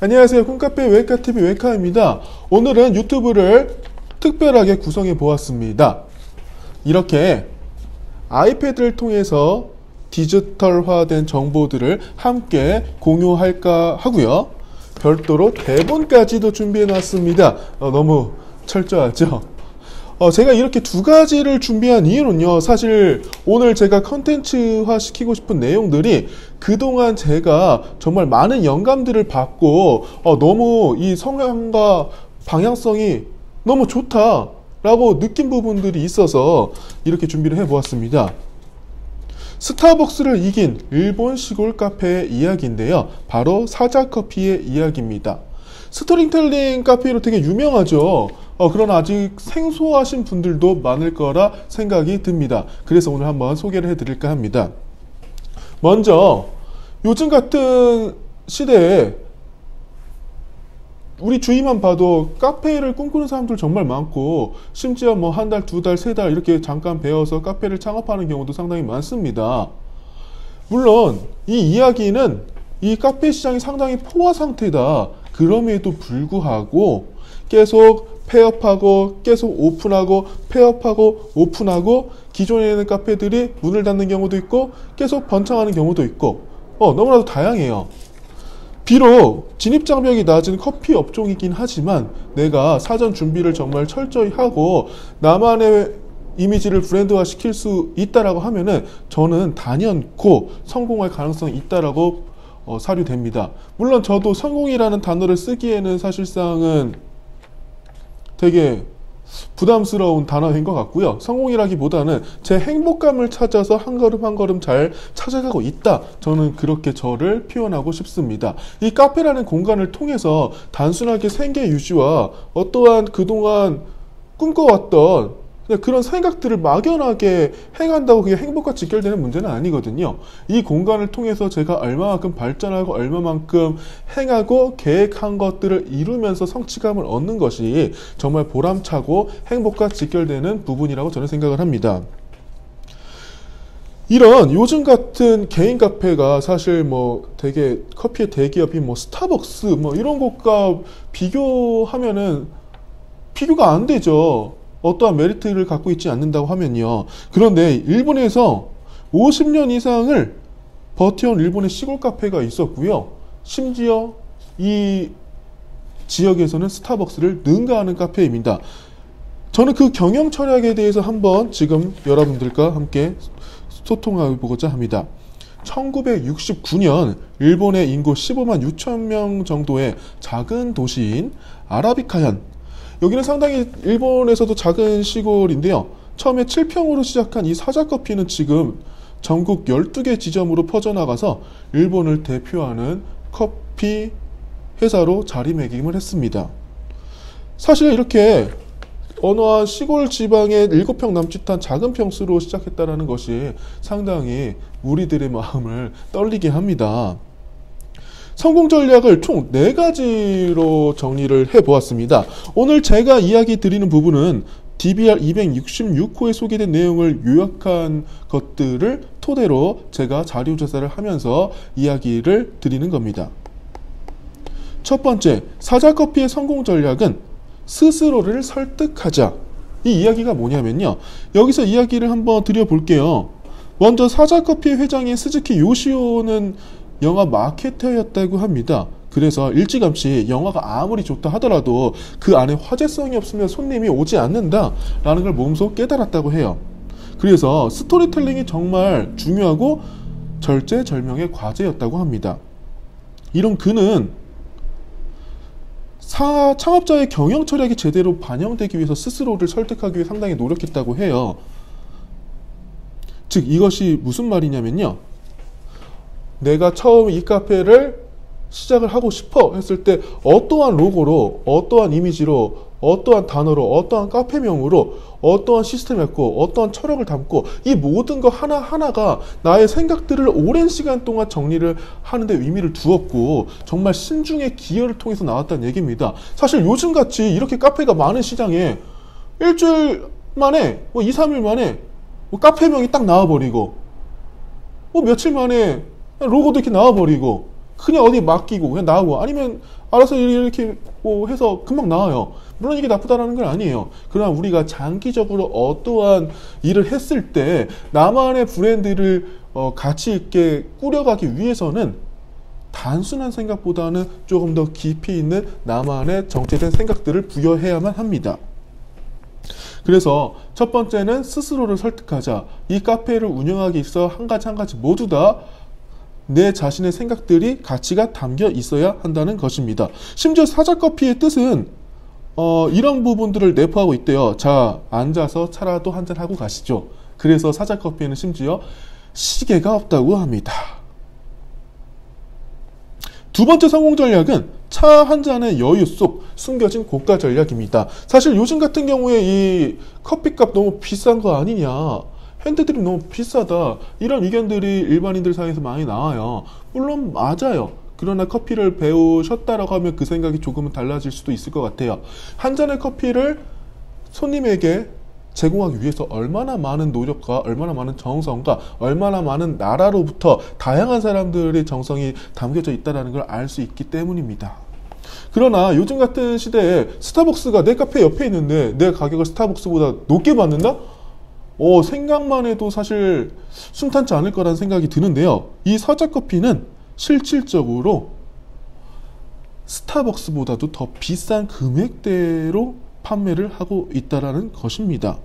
안녕하세요. 꿈카페 웨이카TV 웨이카입니다. 오늘은 유튜브를 특별하게 구성해 보았습니다. 이렇게 아이패드를 통해서 디지털화된 정보들을 함께 공유할까 하고요. 별도로 대본까지도 준비해 놨습니다. 너무 철저하죠? 제가 이렇게 두 가지를 준비한 이유는요, 사실 오늘 제가 컨텐츠화 시키고 싶은 내용들이 그동안 제가 정말 많은 영감들을 받고 너무 이 성향과 방향성이 너무 좋다라고 느낀 부분들이 있어서 이렇게 준비를 해보았습니다. 스타벅스를 이긴 일본 시골 카페의 이야기인데요. 바로 사자커피의 이야기입니다. 스토리텔링 카페로 되게 유명하죠. 그러나 아직 생소하신 분들도 많을 거라 생각이 듭니다. 그래서 오늘 한번 소개를 해드릴까 합니다. 먼저 요즘 같은 시대에 우리 주위만 봐도 카페를 꿈꾸는 사람들 정말 많고, 심지어 뭐 한 달, 두 달, 세 달 이렇게 잠깐 배워서 카페를 창업하는 경우도 상당히 많습니다. 물론 이 이야기는 이 카페 시장이 상당히 포화 상태다. 그럼에도 불구하고 계속 폐업하고 계속 오픈하고 폐업하고 오픈하고 기존에 있는 카페들이 문을 닫는 경우도 있고 계속 번창하는 경우도 있고 너무나도 다양해요. 비록 진입장벽이 낮은 커피 업종이긴 하지만 내가 사전 준비를 정말 철저히 하고 나만의 이미지를 브랜드화 시킬 수 있다라고 하면은 저는 단연코 성공할 가능성이 있다라고 사료됩니다. 물론 저도 성공이라는 단어를 쓰기에는 사실상은 되게 부담스러운 단어인 것 같고요. 성공이라기보다는 제 행복감을 찾아서 한 걸음 한 걸음 잘 찾아가고 있다. 저는 그렇게 저를 표현하고 싶습니다. 이 카페라는 공간을 통해서 단순하게 생계 유지와 어떠한 그동안 꿈꿔왔던 그런 생각들을 막연하게 행한다고 그게 행복과 직결되는 문제는 아니거든요. 이 공간을 통해서 제가 얼마만큼 발전하고 얼마만큼 행하고 계획한 것들을 이루면서 성취감을 얻는 것이 정말 보람차고 행복과 직결되는 부분이라고 저는 생각을 합니다. 이런 요즘 같은 개인 카페가 사실 뭐 되게 커피의 대기업인 뭐 스타벅스 뭐 이런 곳과 비교하면은 비교가 안 되죠. 어떠한 메리트를 갖고 있지 않는다고 하면요. 그런데 일본에서 50년 이상을 버텨온 일본의 시골 카페가 있었고요. 심지어 이 지역에서는 스타벅스를 능가하는 카페입니다. 저는 그 경영 철학에 대해서 한번 지금 여러분들과 함께 소통해 보고자 합니다. 1969년 일본의 인구 15만 6천 명 정도의 작은 도시인 아라비카현, 여기는 상당히 일본에서도 작은 시골인데요. 처음에 7평으로 시작한 이 사자커피는 지금 전국 12개 지점으로 퍼져나가서 일본을 대표하는 커피 회사로 자리매김을 했습니다. 사실 이렇게 어느 한 시골 지방의 7평 남짓한 작은 평수로 시작했다는 것이 상당히 우리들의 마음을 떨리게 합니다. 성공 전략을 총 4가지로 정리를 해보았습니다. 오늘 제가 이야기 드리는 부분은 DBR 266호에 소개된 내용을 요약한 것들을 토대로 제가 자료조사를 하면서 이야기를 드리는 겁니다. 첫 번째, 사자커피의 성공 전략은 스스로를 설득하자. 이 이야기가 뭐냐면요. 여기서 이야기를 한번 드려볼게요. 먼저 사자커피 회장인 스즈키 요시오는 영화 마케터였다고 합니다. 그래서 일찌감치 영화가 아무리 좋다 하더라도 그 안에 화제성이 없으면 손님이 오지 않는다라는 걸 몸소 깨달았다고 해요. 그래서 스토리텔링이 정말 중요하고 절제절명의 과제였다고 합니다. 이런 그는 창업자의 경영 철학이 제대로 반영되기 위해서 스스로를 설득하기 위해 상당히 노력했다고 해요. 즉 이것이 무슨 말이냐면요. 내가 처음 이 카페를 시작을 하고 싶어 했을 때 어떠한 로고로, 어떠한 이미지로, 어떠한 단어로, 어떠한 카페명으로, 어떠한 시스템이었고, 어떠한 철학을 담고 이 모든 것 하나하나가 나의 생각들을 오랜 시간 동안 정리를 하는데 의미를 두었고 정말 신중의 기여를 통해서 나왔다는 얘기입니다. 사실 요즘같이 이렇게 카페가 많은 시장에 일주일 만에, 2, 3일 만에 카페명이 딱 나와버리고 며칠 만에 로고도 이렇게 나와버리고 그냥 어디 맡기고 그냥 나오고 아니면 알아서 이렇게 뭐 해서 금방 나와요. 물론 이게 나쁘다라는 건 아니에요. 그러나 우리가 장기적으로 어떠한 일을 했을 때 나만의 브랜드를 가치 있게 꾸려가기 위해서는 단순한 생각보다는 조금 더 깊이 있는 나만의 정체된 생각들을 부여해야만 합니다. 그래서 첫 번째는 스스로를 설득하자. 이 카페를 운영하기 있어 한 가지 모두 다 내 자신의 생각들이 가치가 담겨 있어야 한다는 것입니다. 심지어 사자커피의 뜻은 이런 부분들을 내포하고 있대요. 자, 앉아서 차라도 한잔 하고 가시죠. 그래서 사자커피에는 심지어 시계가 없다고 합니다. 두 번째 성공 전략은 차 한 잔의 여유 속 숨겨진 고가 전략입니다. 사실 요즘 같은 경우에 이 커피값 너무 비싼 거 아니냐, 핸드드립 너무 비싸다, 이런 의견들이 일반인들 사이에서 많이 나와요. 물론 맞아요. 그러나 커피를 배우셨다라고 하면 그 생각이 조금은 달라질 수도 있을 것 같아요. 한 잔의 커피를 손님에게 제공하기 위해서 얼마나 많은 노력과 얼마나 많은 정성과 얼마나 많은 나라로부터 다양한 사람들의 정성이 담겨져 있다는 걸 알 수 있기 때문입니다. 그러나 요즘 같은 시대에 스타벅스가 내 카페 옆에 있는데 내 가격을 스타벅스보다 높게 받는다? 생각만 해도 사실 순탄치 않을 거라는 생각이 드는데요. 이 사자커피는 실질적으로 스타벅스보다도 더 비싼 금액대로 판매를 하고 있다는 것입니다.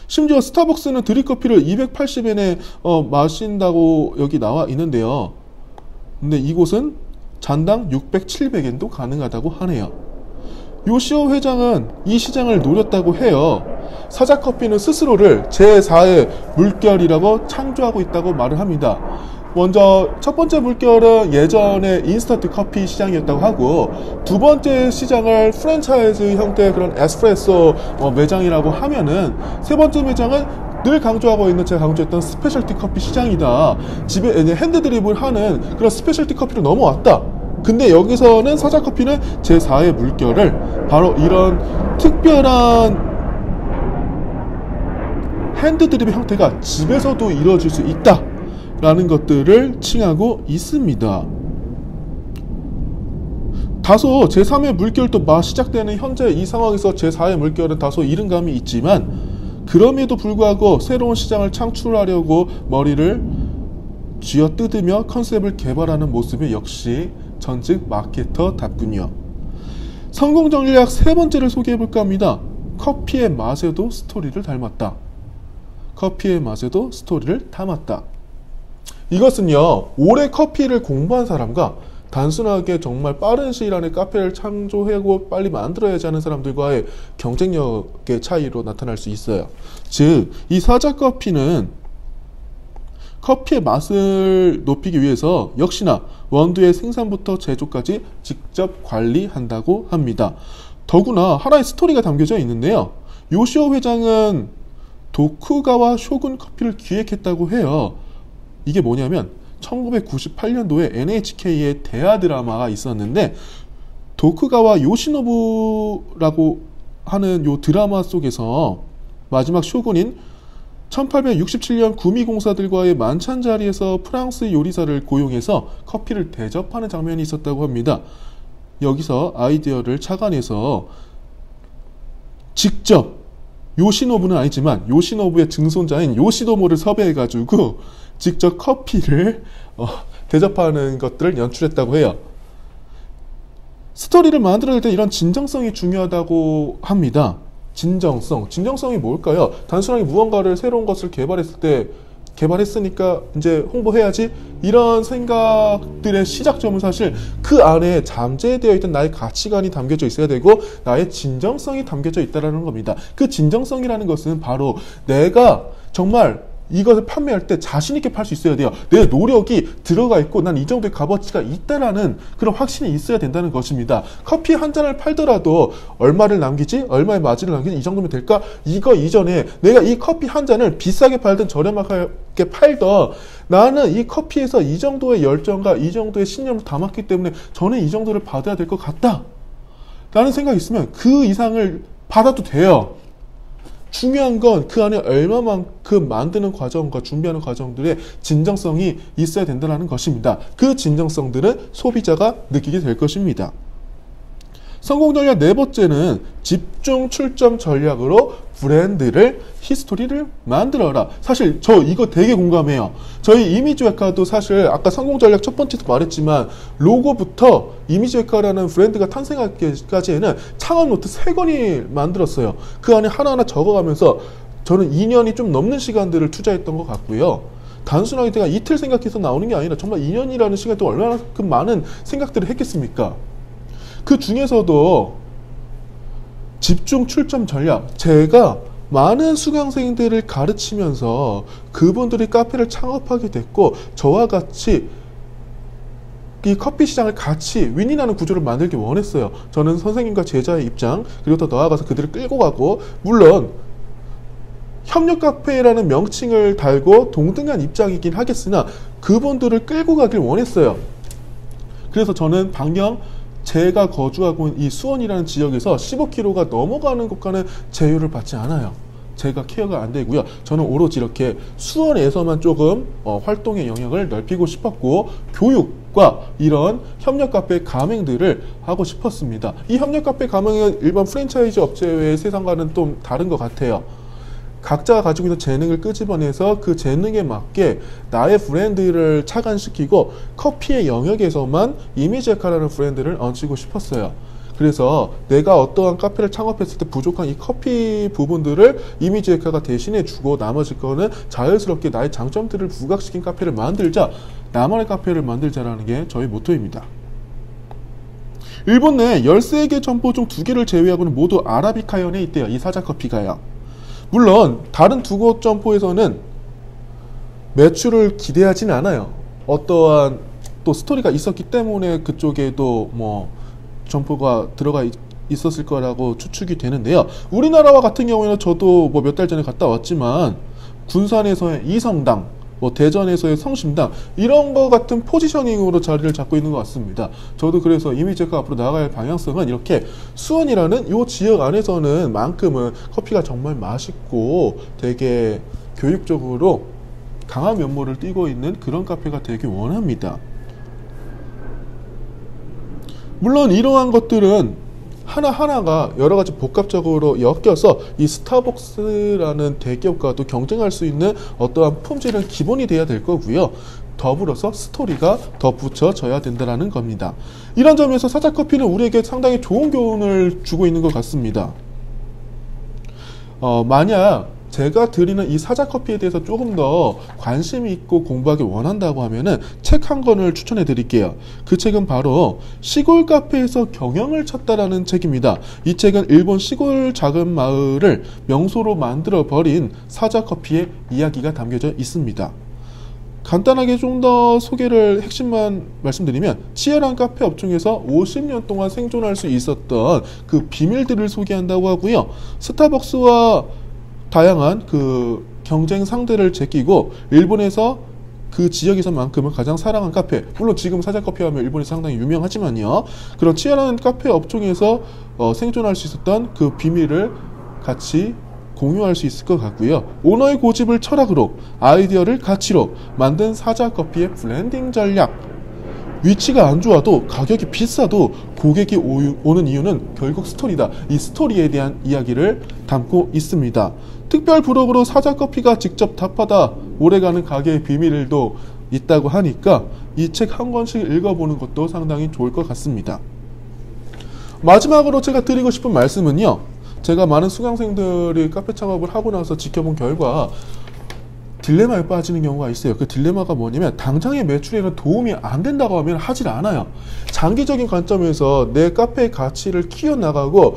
심지어 스타벅스는 드립커피를 280엔에 마신다고 여기 나와 있는데요. 근데 이곳은 잔당 600, 700엔도 가능하다고 하네요. 요시오 회장은 이 시장을 노렸다고 해요. 사자커피는 스스로를 제4의 물결이라고 창조하고 있다고 말을 합니다. 먼저 첫 번째 물결은 예전에 인스턴트 커피 시장이었다고 하고, 두 번째 시장을 프랜차이즈 형태의 그런 에스프레소 매장이라고 하면은, 세 번째 매장은 늘 강조하고 있는, 제가 강조했던 스페셜티 커피 시장이다. 집에 이제 핸드드립을 하는 그런 스페셜티 커피로 넘어왔다. 근데 여기서는 사자커피는 제4의 물결을 바로 이런 특별한 핸드드립의 형태가 집에서도 이루어질 수 있다 라는 것들을 칭하고 있습니다. 다소 제3의 물결도 시작되는 현재 이 상황에서 제4의 물결은 다소 이른감이 있지만, 그럼에도 불구하고 새로운 시장을 창출하려고 머리를 쥐어뜯으며 컨셉을 개발하는 모습이 역시 전직 마케터답군요. 성공 전략 세 번째를 소개해볼까 합니다. 커피의 맛에도 스토리를 닮았다. 커피의 맛에도 스토리를 담았다. 이것은요, 오래 커피를 공부한 사람과 단순하게 정말 빠른 시일 안에 카페를 창조하고 빨리 만들어야지 하는 사람들과의 경쟁력의 차이로 나타날 수 있어요. 즉, 이 사자커피는 커피의 맛을 높이기 위해서 역시나 원두의 생산부터 제조까지 직접 관리한다고 합니다. 더구나 하나의 스토리가 담겨져 있는데요. 요시오 회장은 도쿠가와 쇼군 커피를 기획했다고 해요. 이게 뭐냐면 1998년도에 NHK의 대하 드라마가 있었는데, 도쿠가와 요시노부라고 하는 요 드라마 속에서 마지막 쇼군인 1867년 구미공사들과의 만찬 자리에서 프랑스 요리사를 고용해서 커피를 대접하는 장면이 있었다고 합니다. 여기서 아이디어를 착안해서 직접 요시노부는 아니지만 요시노부의 증손자인 요시도모를 섭외해가지고 직접 커피를 대접하는 것들을 연출했다고 해요. 스토리를 만들어낼 때 이런 진정성이 중요하다고 합니다. 진정성이 뭘까요? 단순하게 무언가를 새로운 것을 개발했으니까 이제 홍보해야지, 이런 생각들의 시작점은 사실 그 안에 잠재되어 있던 나의 가치관이 담겨져 있어야 되고 나의 진정성이 담겨져 있다는 겁니다. 그 진정성이라는 것은 바로 내가 정말 이것을 판매할 때 자신 있게 팔 수 있어야 돼요. 내 노력이 들어가 있고 난 이 정도의 값어치가 있다라는 그런 확신이 있어야 된다는 것입니다. 커피 한 잔을 팔더라도 얼마를 남기지? 얼마의 마진을 남기지? 이 정도면 될까? 이거 이전에 내가 이 커피 한 잔을 비싸게 팔든 저렴하게 팔던, 나는 이 커피에서 이 정도의 열정과 이 정도의 신념을 담았기 때문에 저는 이 정도를 받아야 될 것 같다 라는 생각이 있으면 그 이상을 받아도 돼요. 중요한 건 그 안에 얼마만큼 만드는 과정과 준비하는 과정들의 진정성이 있어야 된다는 것입니다. 그 진정성들은 소비자가 느끼게 될 것입니다. 성공 전략 네 번째는 집중 출점 전략으로 브랜드를 히스토리를 만들어라. 사실 저 이거 되게 공감해요. 저희 이미지웨카도 사실 아까 성공 전략 첫 번째도 말했지만 로고부터 이미지웨카라는 브랜드가 탄생하기까지에는 창업 노트 3권이 만들었어요. 그 안에 하나하나 적어가면서 저는 2년이 좀 넘는 시간들을 투자했던 것 같고요. 단순하게 제가 이틀 생각해서 나오는 게 아니라 정말 2년이라는 시간 동안 얼마나 많은 생각들을 했겠습니까? 그 중에서도 집중 출점 전략, 제가 많은 수강생들을 가르치면서 그분들이 카페를 창업하게 됐고 저와 같이 이 커피 시장을 같이 윈윈하는 구조를 만들기 원했어요. 저는 선생님과 제자의 입장, 그리고 더 나아가서 그들을 끌고 가고, 물론 협력 카페라는 명칭을 달고 동등한 입장이긴 하겠으나 그분들을 끌고 가길 원했어요. 그래서 저는 방영 제가 거주하고 있는 이 수원이라는 지역에서 15km가 넘어가는 곳과는 제휴를 받지 않아요. 제가 케어가 안 되고요. 저는 오로지 이렇게 수원에서만 조금 활동의 영역을 넓히고 싶었고 교육과 이런 협력 카페 가맹들을 하고 싶었습니다. 이 협력 카페 가맹은 일반 프랜차이즈 업체의 세상과는 좀 다른 것 같아요. 각자가 가지고 있는 재능을 끄집어내서 그 재능에 맞게 나의 브랜드를 착안시키고 커피의 영역에서만 이미지웨카라는 브랜드를 얹히고 싶었어요. 그래서 내가 어떠한 카페를 창업했을 때 부족한 이 커피 부분들을 이미지웨카가 대신해 주고 나머지 거는 자연스럽게 나의 장점들을 부각시킨 카페를 만들자, 나만의 카페를 만들자라는 게 저희 모토입니다. 일본 내 13개 점포 중 2개를 제외하고는 모두 아라비카현에 있대요. 이 사자커피가요. 물론 다른 두 곳 점포에서는 매출을 기대하진 않아요. 어떠한 또 스토리가 있었기 때문에 그쪽에도 뭐 점포가 들어가 있었을 거라고 추측이 되는데요. 우리나라와 같은 경우에는 저도 뭐 몇 달 전에 갔다 왔지만 군산에서의 이성당, 뭐 대전에서의 성심당, 이런 거 같은 포지셔닝으로 자리를 잡고 있는 것 같습니다. 저도 그래서 이미지가 앞으로 나아갈 방향성은 이렇게 수원이라는 이 지역 안에서는 만큼은 커피가 정말 맛있고 되게 교육적으로 강한 면모를 띠고 있는 그런 카페가 되길 원합니다. 물론 이러한 것들은 하나하나가 여러가지 복합적으로 엮여서 이 스타벅스라는 대기업과도 경쟁할 수 있는 어떠한 품질은 기본이 돼야 될 거고요. 더불어서 스토리가 덧붙여져야 된다는 겁니다. 이런 점에서 사자커피는 우리에게 상당히 좋은 교훈을 주고 있는 것 같습니다. 만약 제가 드리는 이 사자커피에 대해서 조금 더 관심이 있고 공부하기 원한다고 하면은 책 한 권을 추천해 드릴게요. 그 책은 바로 시골 카페에서 경영을 찾다라는 책입니다. 이 책은 일본 시골 작은 마을을 명소로 만들어 버린 사자커피의 이야기가 담겨져 있습니다. 간단하게 좀 더 소개를 핵심만 말씀드리면 치열한 카페 업종에서 50년 동안 생존할 수 있었던 그 비밀들을 소개한다고 하고요. 스타벅스와 다양한 그 경쟁 상대를 제끼고 일본에서 그 지역에서만큼은 가장 사랑한 카페, 물론 지금 사자커피 하면 일본이 상당히 유명하지만요, 그런 치열한 카페 업종에서 생존할 수 있었던 그 비밀을 같이 공유할 수 있을 것 같고요. 오너의 고집을 철학으로, 아이디어를 가치로 만든 사자커피의 브랜딩 전략. 위치가 안 좋아도 가격이 비싸도 고객이 오는 이유는 결국 스토리다. 이 스토리에 대한 이야기를 담고 있습니다. 특별 부록으로 사자커피가 직접 답하다 오래가는 가게의 비밀도 있다고 하니까 이 책 한 권씩 읽어보는 것도 상당히 좋을 것 같습니다. 마지막으로 제가 드리고 싶은 말씀은요, 제가 많은 수강생들이 카페 창업을 하고 나서 지켜본 결과 딜레마에 빠지는 경우가 있어요. 그 딜레마가 뭐냐면 당장의 매출에는 도움이 안 된다고 하면 하질 않아요. 장기적인 관점에서 내 카페의 가치를 키워나가고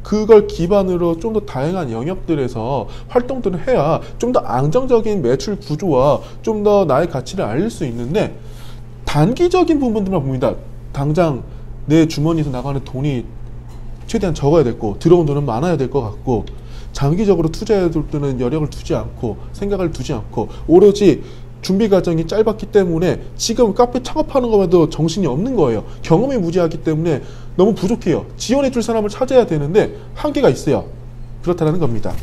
그걸 기반으로 좀 더 다양한 영역들에서 활동들을 해야 좀 더 안정적인 매출 구조와 좀 더 나의 가치를 알릴 수 있는데, 단기적인 부분들만 봅니다. 당장 내 주머니에서 나가는 돈이 최대한 적어야 될 거, 들어온 돈은 많아야 될 것 같고, 장기적으로 투자해야 될 때는 여력을 두지 않고 생각을 두지 않고 오로지 준비 과정이 짧았기 때문에 지금 카페 창업하는 것만도 정신이 없는 거예요. 경험이 무지하기 때문에 너무 부족해요. 지원해 줄 사람을 찾아야 되는데 한계가 있어요. 그렇다는 겁니다.